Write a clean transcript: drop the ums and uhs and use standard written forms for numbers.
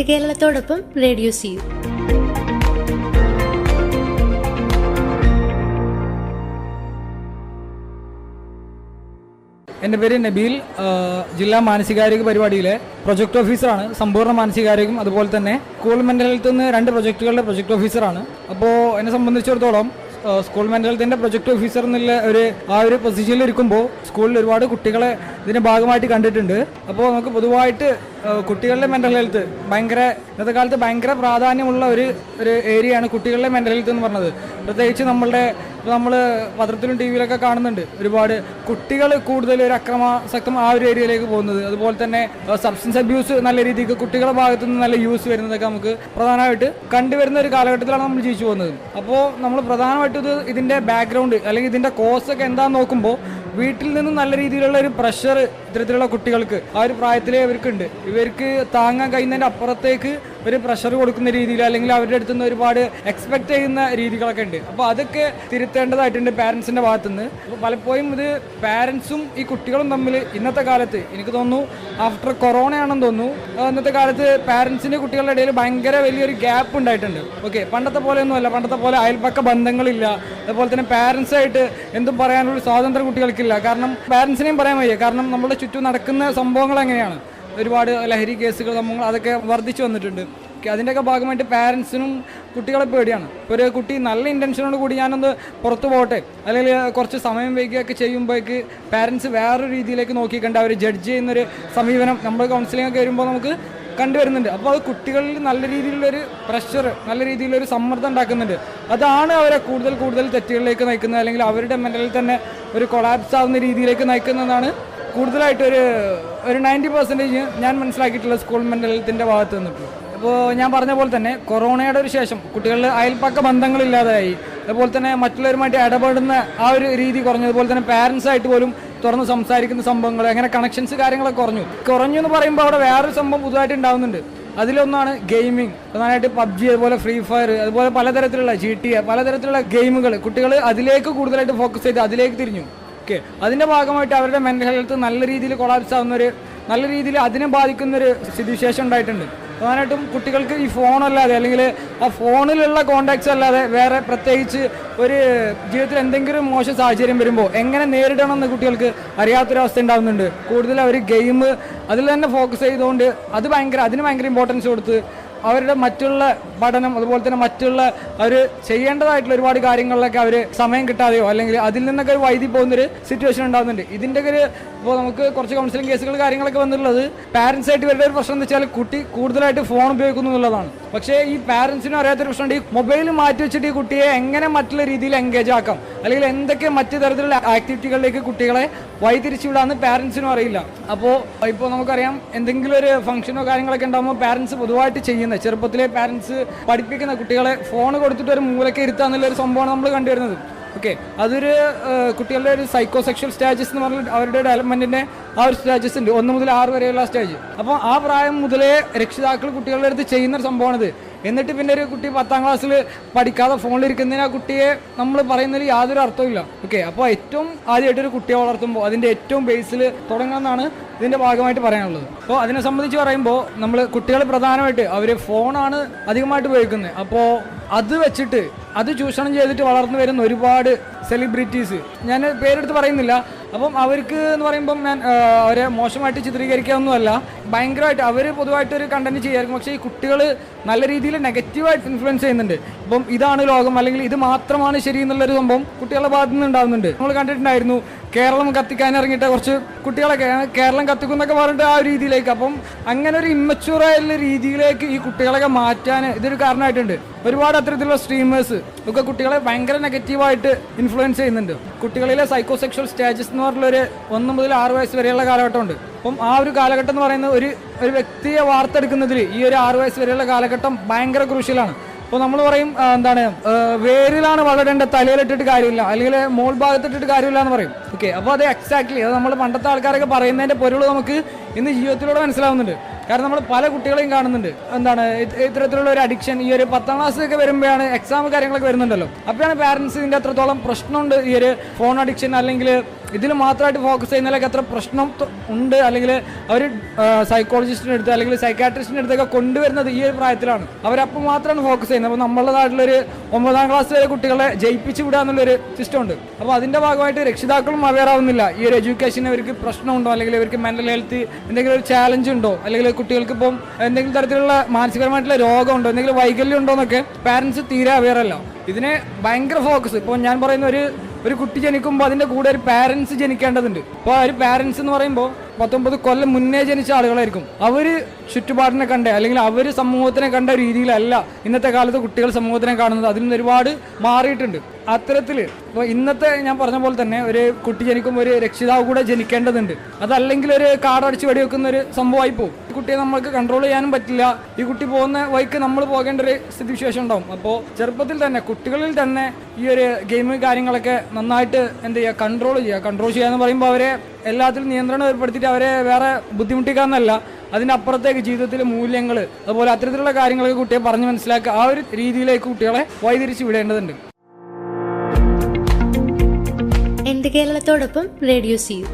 കേരളത്തോടൊപ്പം radio CU. എൻ്റെ പേര് നബീൽ, ജില്ലാ മാനസികാരോഗ്യ പരിപാടിയിലെ പ്രൊജക്ട് ഓഫീസറാണ്. സമ്പൂർണ്ണ മാനസികാരോഗ്യം അതുപോലെ തന്നെ സ്കൂൾ മെൻ്റൽ ഹെൽത്ത് നിന്ന് 2 പ്രൊജക്റ്റുകളുടെ പ്രൊജക്ട് ഓഫീസറാണ്. അപ്പോൾ എന്നെ സംബന്ധിച്ചിടത്തോളം സ്കൂൾ മെൻ്റൽ ഹെൽത്തിൻ്റെ പ്രൊജക്ട് ഓഫീസർ എന്നുള്ള ഒരു പൊസിഷനിൽ ഇരിക്കുമ്പോൾ സ്കൂളിൽ ഒരുപാട് കുട്ടികളെ ഇതിൻ്റെ ഭാഗമായിട്ട് കണ്ടിട്ടുണ്ട്. അപ്പോൾ നമുക്ക് പൊതുവായിട്ട് കുട്ടികളുടെ മെൻ്റൽ ഹെൽത്ത് ഇന്നത്തെ കാലത്ത് ഭയങ്കര പ്രാധാന്യമുള്ള ഒരു ഏരിയയാണ് കുട്ടികളുടെ മെൻ്റൽ ഹെൽത്ത് എന്ന് പറഞ്ഞത്. പ്രത്യേകിച്ച് നമ്മൾ പത്രത്തിലും ടി വിയിലൊക്കെ കാണുന്നുണ്ട് ഒരുപാട് കുട്ടികൾ കൂടുതൽ ഒരു അക്രമാസക്തം ആ ഒരു ഏരിയയിലേക്ക് പോകുന്നത്. അതുപോലെ തന്നെ സബ്സ്റ്റൻസ് അബ്യൂസ് നല്ല രീതിക്ക് കുട്ടികളുടെ ഭാഗത്തു നിന്ന് നല്ല യൂസ് വരുന്നതൊക്കെ നമുക്ക് പ്രധാനമായിട്ട് കണ്ടുവരുന്ന ഒരു കാലഘട്ടത്തിലാണ് നമ്മൾ ജീവിച്ചു പോകുന്നത്. അപ്പോൾ നമ്മൾ പ്രധാനമായിട്ടും ഇതിൻ്റെ ബാക്ക്ഗ്രൗണ്ട് അല്ലെങ്കിൽ ഇതിൻ്റെ കോസൊക്കെ എന്താണെന്ന് നോക്കുമ്പോൾ വീട്ടിൽ നിന്ന് നല്ല രീതിയിലുള്ള ഒരു പ്രഷർ ഇത്തരത്തിലുള്ള കുട്ടികൾക്ക് ആ ഒരു പ്രായത്തിലേ ഇവർക്ക് താങ്ങാൻ കഴിയുന്നതിൻ്റെ അപ്പുറത്തേക്ക് ഒരു പ്രഷർ കൊടുക്കുന്ന രീതിയിൽ അല്ലെങ്കിൽ അവരുടെ അടുത്ത് നിന്ന് ഒരുപാട് എക്സ്പെക്ട് ചെയ്യുന്ന രീതികളൊക്കെ ഉണ്ട്. അപ്പോൾ അതൊക്കെ തിരുത്തേണ്ടതായിട്ടുണ്ട് പാരൻസിൻ്റെ ഭാഗത്തുനിന്ന്. അപ്പോൾ പലപ്പോഴും ഇത് പാരൻസും ഈ കുട്ടികളും തമ്മിൽ ഇന്നത്തെ കാലത്ത് എനിക്ക് തോന്നുന്നു ആഫ്റ്റർ കൊറോണയാണെന്ന് തോന്നുന്നു ഇന്നത്തെ കാലത്ത് പാരൻസിൻ്റെ കുട്ടികളുടെ ഇടയിൽ ഭയങ്കര വലിയൊരു ഗ്യാപ്പ് ഉണ്ടായിട്ടുണ്ട്. ഓക്കെ, പണ്ടത്തെ പോലെയൊന്നുമല്ല. പണ്ടത്തെ പോലെ അയൽപക്ക ബന്ധങ്ങളില്ല. അതുപോലെ തന്നെ പാരൻസായിട്ട് എന്തും പറയാനുള്ള സ്വാതന്ത്ര്യം കുട്ടികൾക്കില്ല. കാരണം പാരൻസിനെയും പറയാൻ വയ്യ. കാരണം നമ്മുടെ ചുറ്റും നടക്കുന്ന സംഭവങ്ങൾ എങ്ങനെയാണ്, ഒരുപാട് ലഹരി കേസുകൾ സംഭവങ്ങൾ അതൊക്കെ വർദ്ധിച്ചു വന്നിട്ടുണ്ട്. അതിൻ്റെയൊക്കെ ഭാഗമായിട്ട് പാരൻസിനും കുട്ടികളെ പേടിയാണ്. ഇപ്പോൾ ഒരു കുട്ടി നല്ല ഇൻറ്റൻഷനോട് കൂടി ഞാനൊന്ന് പുറത്തു പോകട്ടെ അല്ലെങ്കിൽ കുറച്ച് സമയം വൈകിയൊക്കെ ചെയ്യുമ്പോഴേക്ക് പാരൻസ് വേറൊരു രീതിയിലേക്ക് നോക്കിക്കണ്ട് അവർ ജഡ്ജ് ചെയ്യുന്നൊരു സമീപനം നമ്മൾ കൗൺസിലിംഗ് ഒക്കെ വരുമ്പോൾ നമുക്ക് കണ്ടുവരുന്നുണ്ട്. അപ്പോൾ അത് കുട്ടികളിൽ നല്ല രീതിയിലുള്ളൊരു പ്രഷർ, നല്ല രീതിയിലൊരു സമ്മർദ്ദം ഉണ്ടാക്കുന്നുണ്ട്. അതാണ് അവരെ കൂടുതൽ തെറ്റുകളിലേക്ക് നയിക്കുന്നത്, അല്ലെങ്കിൽ അവരുടെ മെൻ്റലിൽ തന്നെ ഒരു കൊളാപ്സ് ആവുന്ന രീതിയിലേക്ക് നയിക്കുന്നതാണ് കൂടുതലായിട്ട് ഒരു 90% ഞാൻ മനസ്സിലാക്കിയിട്ടുള്ള സ്കൂൾ മെൻ്റൽ ഹെൽത്തിൻ്റെ ഭാഗത്ത് നിന്നിട്ട്. അപ്പോൾ ഞാൻ പറഞ്ഞ പോലെ തന്നെ കൊറോണയുടെ ഒരു ശേഷം കുട്ടികളിൽ അയൽപ്പക്ക ബന്ധങ്ങളില്ലാതായി. അതുപോലെ തന്നെ മറ്റുള്ളവരുമായിട്ട് ഇടപെടുന്ന ആ ഒരു രീതി കുറഞ്ഞു. അതുപോലെ തന്നെ പാരൻസായിട്ട് പോലും തുറന്ന് സംസാരിക്കുന്ന സംഭവങ്ങൾ, അങ്ങനെ കണക്ഷൻസ് കാര്യങ്ങളൊക്കെ കുറഞ്ഞു എന്ന് പറയുമ്പോൾ അവിടെ വേറൊരു സംഭവം പുതുതായിട്ട് ഉണ്ടാകുന്നുണ്ട്. അതിലൊന്നാണ് ഗെയിമിങ്. പ്രധാനമായിട്ട് PUBG, അതുപോലെ ഫ്രീ ഫയർ, അതുപോലെ പലതരത്തിലുള്ള GTA, പലതരത്തിലുള്ള ഗെയിമുകൾ കുട്ടികൾ അതിലേക്ക് കൂടുതലായിട്ട് ഫോക്കസ് ചെയ്ത് അതിലേക്ക് തിരിഞ്ഞു. ഓക്കെ, അതിൻ്റെ ഭാഗമായിട്ട് അവരുടെ മെൻ്റൽ ഹെൽത്ത് നല്ല രീതിയിൽ കൊളാപ്സ് ആവുന്നൊരു, നല്ല രീതിയിൽ അതിനെ ബാധിക്കുന്നൊരു സ്ഥിതിവിശേഷം ഉണ്ടായിട്ടുണ്ട്. പ്രധാനമായിട്ടും കുട്ടികൾക്ക് ഈ ഫോണല്ലാതെ അല്ലെങ്കിൽ ആ ഫോണിലുള്ള കോണ്ടാക്ട്സ് അല്ലാതെ വേറെ പ്രത്യേകിച്ച് ഒരു ജീവിതത്തിൽ എന്തെങ്കിലും മോശം സാഹചര്യം വരുമ്പോൾ എങ്ങനെ നേരിടണമെന്ന് കുട്ടികൾക്ക് അറിയാത്തൊരവസ്ഥ ഉണ്ടാകുന്നുണ്ട്. കൂടുതൽ അവർ ഗെയിം അതിൽ തന്നെ ഫോക്കസ് ചെയ്തുകൊണ്ട് അതിന് ഭയങ്കര ഇമ്പോർട്ടൻസ് കൊടുത്ത് അവരുടെ മറ്റുള്ള പഠനം അതുപോലെ തന്നെ മറ്റുള്ള അവർ ചെയ്യേണ്ടതായിട്ടുള്ള ഒരുപാട് കാര്യങ്ങളിലൊക്കെ അവർ സമയം കിട്ടാതെയോ അല്ലെങ്കിൽ അതിൽ നിന്നൊക്കെ വൈദ്യുതി പോകുന്നൊരു സിറ്റുവേഷൻ ഉണ്ടാകുന്നുണ്ട്. ഇതിൻ്റെ ഇപ്പോൾ നമുക്ക് കുറച്ച് കൗൺസിലിംഗ് കേസുകൾ കാര്യങ്ങളൊക്കെ വന്നിട്ടുള്ളത് പാരൻസായിട്ട് ഇവരുടെ ഒരു പ്രശ്നം എന്ന് വെച്ചാൽ കുട്ടി കൂടുതലായിട്ട് ഫോൺ ഉപയോഗിക്കുന്നു എന്നുള്ളതാണ്. പക്ഷേ ഈ പാരൻസിനും അറിയാത്തൊരു പ്രശ്നമുണ്ട്. ഈ മൊബൈൽ മാറ്റി വെച്ചിട്ട് ഈ കുട്ടിയെ എങ്ങനെ മറ്റുള്ള രീതിയിൽ എൻഗേജ് ആക്കാം, അല്ലെങ്കിൽ എന്തൊക്കെ മറ്റു തരത്തിലുള്ള ആക്ടിവിറ്റികളിലേക്ക് കുട്ടികളെ വഴിതിരിച്ചു വിടാമെന്ന് പാരൻസിനും അറിയില്ല. ഇപ്പോൾ നമുക്കറിയാം എന്തെങ്കിലും ഒരു ഫംഗ്ഷനോ കാര്യങ്ങളൊക്കെ ഉണ്ടാകുമ്പോൾ പാരൻസ് പൊതുവായിട്ട് ചെയ്യുന്ന ചെറുപ്പത്തിലെ പാരൻസ് പഠിപ്പിക്കുന്ന കുട്ടികളെ ഫോൺ കൊടുത്തിട്ട് ഒരു മൂലയ്ക്ക് ഇരുത്തുക എന്നുള്ളൊരു സംഭവമാണ് നമ്മൾ കണ്ടുവരുന്നത്. ഓക്കെ, അതൊരു കുട്ടികളുടെ ഒരു സൈക്കോസെക്ഷൽ സ്റ്റേജസ് എന്ന് പറഞ്ഞാൽ അവരുടെ ഡെവലപ്മെൻറ്റിൻ്റെ ആ ഒരു സ്റ്റേജസ് ഉണ്ട്, 1 മുതൽ 6 വരെയുള്ള സ്റ്റേജ്. അപ്പോൾ ആ പ്രായം മുതലേ രക്ഷിതാക്കൾ കുട്ടികളുടെ അടുത്ത് ചെയ്യുന്നൊരു സംഭവമാണിത്. എന്നിട്ട് പിന്നെ ഒരു കുട്ടി 10ാം ക്ലാസ്സിൽ പഠിക്കാതെ ഫോണിലിരിക്കുന്നതിന് ആ കുട്ടിയെ നമ്മൾ പറയുന്നതിൽ യാതൊരു അർത്ഥമില്ല. ഓക്കെ, അപ്പോൾ ഏറ്റവും ആദ്യമായിട്ടൊരു കുട്ടിയെ വളർത്തുമ്പോൾ അതിൻ്റെ ഏറ്റവും ബേസിൽ തുടങ്ങുമെന്നാണ് ഇതിൻ്റെ ഭാഗമായിട്ട് പറയാനുള്ളത്. അപ്പോൾ അതിനെ സംബന്ധിച്ച് പറയുമ്പോൾ നമ്മൾ കുട്ടികൾ പ്രധാനമായിട്ട് അവർ ഫോണാണ് അധികമായിട്ട് ഉപയോഗിക്കുന്നത്. അപ്പോൾ അത് വെച്ചിട്ട് അത് ചൂഷണം ചെയ്തിട്ട് വളർന്നു വരുന്ന ഒരുപാട് സെലിബ്രിറ്റീസ്, ഞാൻ പേരെടുത്ത് പറയുന്നില്ല. അപ്പം അവർക്ക് എന്ന് പറയുമ്പം ഞാൻ അവരെ മോശമായിട്ട് ചിത്രീകരിക്കാനൊന്നുമല്ല, ഭയങ്കരമായിട്ട് അവർ പൊതുവായിട്ടൊരു കണ്ടന്റ് ചെയ്യായിരിക്കും. പക്ഷേ ഈ കുട്ടികൾ നല്ല രീതിയിൽ നെഗറ്റീവായിട്ട് ഇൻഫ്ലുവൻസ് ചെയ്യുന്നുണ്ട്. അപ്പം ഇതാണ് ലോകം അല്ലെങ്കിൽ ഇത് മാത്രമാണ് ശരി എന്നുള്ളൊരു സംഭവം കുട്ടികളുടെ ഭാഗത്തു നിന്ന് ഉണ്ടാകുന്നുണ്ട്. നമ്മൾ കണ്ടിട്ടുണ്ടായിരുന്നു കേരളം കത്തിക്കാൻ ഇറങ്ങിയിട്ട് കുറച്ച് കുട്ടികളൊക്കെ കേരളം കത്തിക്കുന്നൊക്കെ പറഞ്ഞിട്ട് ആ ഒരു രീതിയിലേക്ക്. അപ്പം അങ്ങനെ ഒരു ഇമ്മച്യൂറായുള്ള രീതിയിലേക്ക് ഈ കുട്ടികളൊക്കെ മാറ്റാൻ ഇതൊരു കാരണമായിട്ടുണ്ട്. ഒരുപാട് അത്തരത്തിലുള്ള സ്ട്രീമേഴ്സ് ഒക്കെ കുട്ടികളെ ഭയങ്കര നെഗറ്റീവായിട്ട് ഇൻഫ്ലുവൻസ് ചെയ്യുന്നുണ്ട്. കുട്ടികളിലെ സൈക്കോസെക്ഷൽ സ്റ്റേജസ് എന്ന് പറഞ്ഞൊരു 1 മുതൽ 6 വയസ്സ് വരെയുള്ള കാലഘട്ടമുണ്ട്. അപ്പം ആ ഒരു കാലഘട്ടം എന്ന് പറയുന്നത് ഒരു വ്യക്തിയെ വാർത്തെടുക്കുന്നതിൽ ഈ ഒരു 6 വയസ്സ് വരെയുള്ള കാലഘട്ടം ഭയങ്കര ക്രൂഷ്യലാണ്. അപ്പോൾ നമ്മൾ പറയും വേരിലാണ് വളരേണ്ട, തലയിലിട്ടിട്ട് കാര്യമില്ല, അല്ലെങ്കിൽ മോൾ ഭാഗത്തിട്ടിട്ട് കാര്യമില്ല എന്ന് പറയും. ഓക്കെ, അപ്പോൾ അത് എക്സാക്ട്ലി അത് നമ്മൾ പണ്ടത്തെ ആൾക്കാരൊക്കെ പറയുന്നതിൻ്റെ പൊരുൾ നമുക്ക് ഇന്ന് ജീവിതത്തിലൂടെ മനസ്സിലാവുന്നുണ്ട്. കാരണം നമ്മൾ പല കുട്ടികളെയും കാണുന്നുണ്ട് ഇത്തരത്തിലുള്ള ഒരു അഡിക്ഷൻ. ഈ ഒരു 10ാം ക്ലാസ്സൊക്കെ വരുമ്പോഴാണ് എക്സാം കാര്യങ്ങളൊക്കെ വരുന്നുണ്ടല്ലോ. അപ്പോഴാണ് പാരൻസ് ഇതിൻ്റെ അത്രത്തോളം പ്രശ്നമുണ്ട് ഈ ഒരു ഫോൺ അഡിക്ഷൻ അല്ലെങ്കിൽ ഇതിൽ മാത്രമായിട്ട് ഫോക്കസ് ചെയ്യുന്നതിലൊക്കെ എത്ര പ്രശ്നം ഉണ്ട്, അല്ലെങ്കിൽ അവർ സൈക്കോളജിസ്റ്റിൻ്റെ അടുത്ത് അല്ലെങ്കിൽ സൈക്കാട്രിസ്റ്റിൻ്റെ അടുത്തൊക്കെ കൊണ്ടുവരുന്നത് ഈ ഒരു പ്രായത്തിലാണ്. അവരപ്പോൾ മാത്രമാണ് ഫോക്കസ് ചെയ്യുന്നത്. അപ്പോൾ നമ്മളുടെ നാട്ടിലൊരു 9ാം ക്ലാസ് വരെ കുട്ടികളെ ജയിപ്പിച്ച് വിടുക എന്നുള്ളൊരു സിസ്റ്റം ഉണ്ട്. അപ്പോൾ അതിൻ്റെ ഭാഗമായിട്ട് രക്ഷിതാക്കളും അവെയർ ആവുന്നില്ല. ഈ ഒരു എഡ്യൂക്കേഷന് അവർക്ക് പ്രശ്നമുണ്ടോ, അല്ലെങ്കിൽ ഇവർക്ക് മെൻ്റൽ ഹെൽത്ത് എന്തെങ്കിലും ഒരു ചാലഞ്ച് ഉണ്ടോ, അല്ലെങ്കിൽ കുട്ടികൾക്ക് ഇപ്പം എന്തെങ്കിലും തരത്തിലുള്ള മാനസികമായിട്ടുള്ള രോഗമുണ്ടോ, എന്തെങ്കിലും വൈകല്യം ഉണ്ടോ എന്നൊക്കെ പാരൻസ് തീരെ അവെയർ അല്ല. ഇതിനെ ഭയങ്കര ഫോക്കസ്. ഇപ്പോൾ ഞാൻ പറയുന്ന ഒരു കുട്ടി ജനിക്കുമ്പോൾ അതിൻ്റെ കൂടെ ഒരു പാരൻസ് ജനിക്കേണ്ടതുണ്ട്. അപ്പോൾ ഒരു പാരൻസ് എന്ന് പറയുമ്പോൾ 19 കൊല്ലം മുന്നേ ജനിച്ച ആളുകളായിരിക്കും. അവർ ചുറ്റുപാടിനെ കണ്ട, അല്ലെങ്കിൽ അവർ സമൂഹത്തിനെ കണ്ട രീതിയിലല്ല ഇന്നത്തെ കാലത്ത് കുട്ടികൾ സമൂഹത്തിനെ കാണുന്നത്. അതിൽ നിന്ന് ഒരുപാട് മാറിയിട്ടുണ്ട്. അത്തരത്തിൽ ഇപ്പോൾ ഇന്നത്തെ ഞാൻ പറഞ്ഞ പോലെ തന്നെ ഒരു കുട്ടി ജനിക്കുമ്പോൾ ഒരു രക്ഷിതാവ് കൂടെ ജനിക്കേണ്ടതുണ്ട്. അതല്ലെങ്കിൽ ഒരു കാടടിച്ച് വെടിവെക്കുന്ന ഒരു സംഭവമായി പോകും. ഈ കുട്ടിയെ നമ്മൾക്ക് കൺട്രോൾ ചെയ്യാനും പറ്റില്ല. ഈ കുട്ടി പോകുന്ന വഴിക്ക് നമ്മൾ പോകേണ്ട ഒരു സ്ഥിതിവിശേഷം ഉണ്ടാവും. അപ്പോൾ ചെറുപ്പത്തിൽ തന്നെ കുട്ടികളിൽ തന്നെ ഈ ഒരു ഗെയിം കാര്യങ്ങളൊക്കെ നന്നായിട്ട് എന്ത് ചെയ്യുക, കൺട്രോൾ ചെയ്യുക എന്ന് പറയുമ്പോൾ അവരെ എല്ലാത്തിലും നിയന്ത്രണം ഏർപ്പെടുത്തിയിട്ട് അവരെ വേറെ ബുദ്ധിമുട്ടിക്കാന്നല്ല, അതിൻ്റെ അപ്പുറത്തേക്ക് ജീവിതത്തിലെ മൂല്യങ്ങൾ അതുപോലെ അത്തരത്തിലുള്ള കാര്യങ്ങളൊക്കെ കുട്ടിയെ പറഞ്ഞ് മനസ്സിലാക്കുക. ആ ഒരു രീതിയിലേക്ക് കുട്ടികളെ വഴിതിരിച്ച് വിടേണ്ടതുണ്ട്. എൻ്റെ കേരളത്തോടൊപ്പം റേഡിയോ സീവ്.